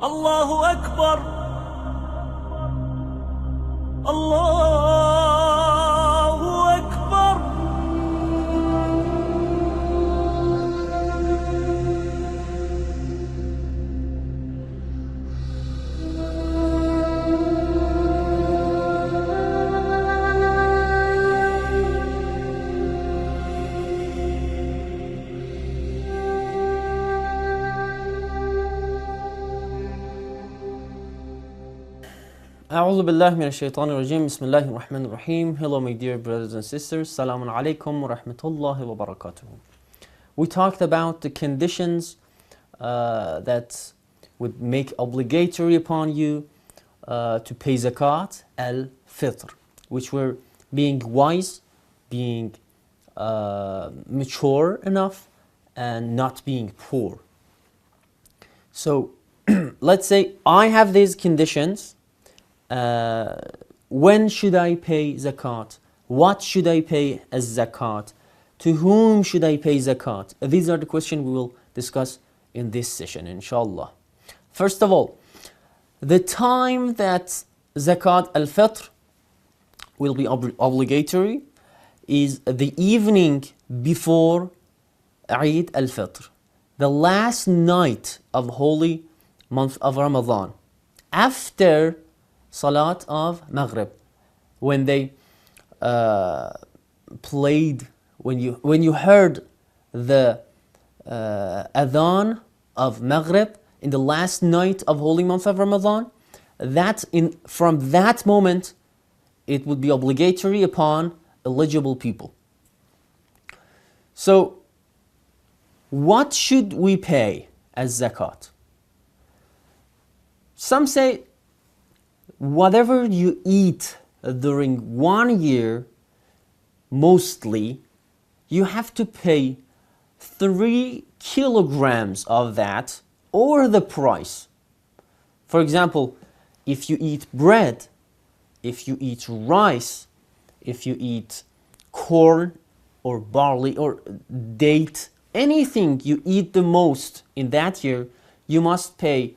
الله أكبر الله أكبر. أعوذ بالله من الشيطان الرجيم. بسم الله الرحمن الرحيم. Hello my dear brothers and sisters. Assalamu alaikum wa rahmatullahi wa barakatuh. We talked about the conditions that would make obligatory upon you to pay zakat al-Fitr, which were being wise, being mature enough, and not being poor. So let's say I have these conditions. When should I pay zakat? What should I pay as zakat? To whom should I pay zakat? These are the questions we will discuss in this session, inshallah. First of all, the time that zakat al-Fitr will be obligatory is the evening before Eid al-Fitr, the last night of holy month of Ramadan, after Salat of Maghrib, when they played, when you heard the Adhan of Maghrib in the last night of holy month of Ramadan, from that moment it would be obligatory upon eligible people. So what should we pay as zakat? Some say whatever you eat during 1 year, mostly, you have to pay 3 kilograms of that, or the price. For example, if you eat bread, if you eat rice, if you eat corn or barley or date, anything you eat the most in that year, you must pay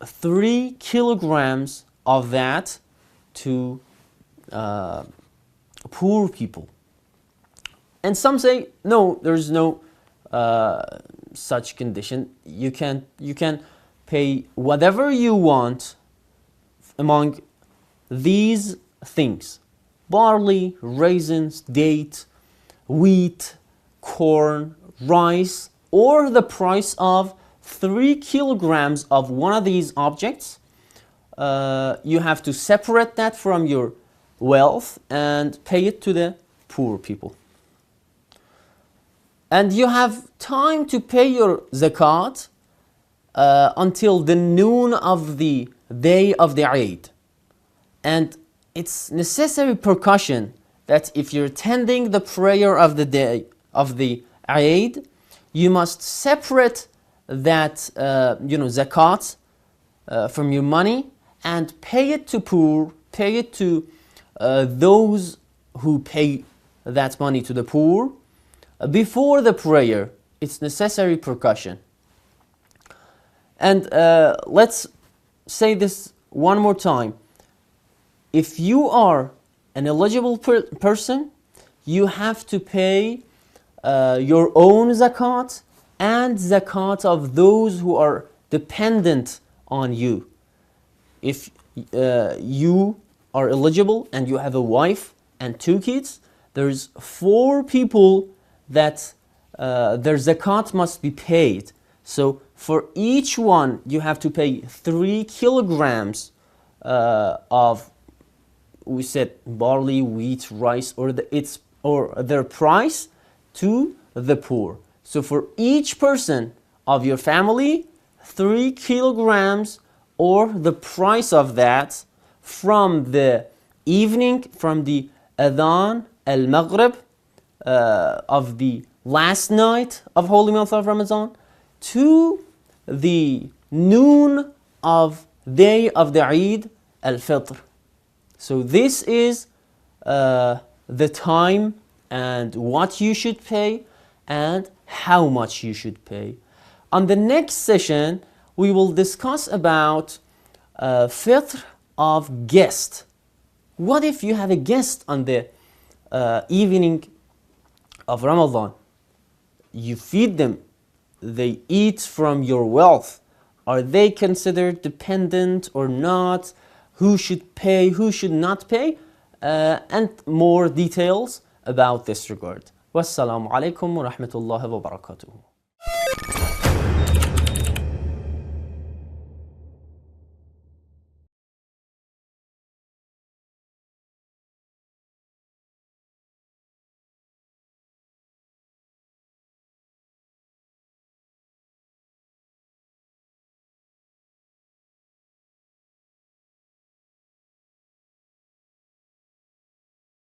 3 kilograms of that to poor people. And some say no, there's no such condition. You can pay whatever you want among these things: barley, raisins, date, wheat, corn, rice, or the price of 3 kilograms of one of these objects. You have to separate that from your wealth and pay it to the poor people. And you have time to pay your zakat until the noon of the day of the Eid. And it's necessary precaution that if you're attending the prayer of the day of the Eid, you must separate that zakat from your money and pay it to poor, pay it to those who pay that money to the poor before the prayer. It's necessary precaution. And let's say this one more time. If you are an eligible person, you have to pay your own zakat and zakat of those who are dependent on you. If you are eligible and you have a wife and 2 kids, there's 4 people that their zakat must be paid. So for each one, you have to pay 3 kilograms of, we said, barley, wheat, rice, or their price to the poor. So for each person of your family, 3 kilograms or the price of that from the evening, from the Adhan al-Maghrib of the last night of holy month of Ramadan to the noon of day of the Eid al-Fitr. So this is the time and what you should pay and how much you should pay. On the next session, we will discuss about Fitr of guest. What if you have a guest on the evening of Ramadan? You feed them, they eat from your wealth. Are they considered dependent or not? Who should pay, who should not pay? And more details about this regard. Wassalamu alaikum wa rahmatullahi wa barakatuh.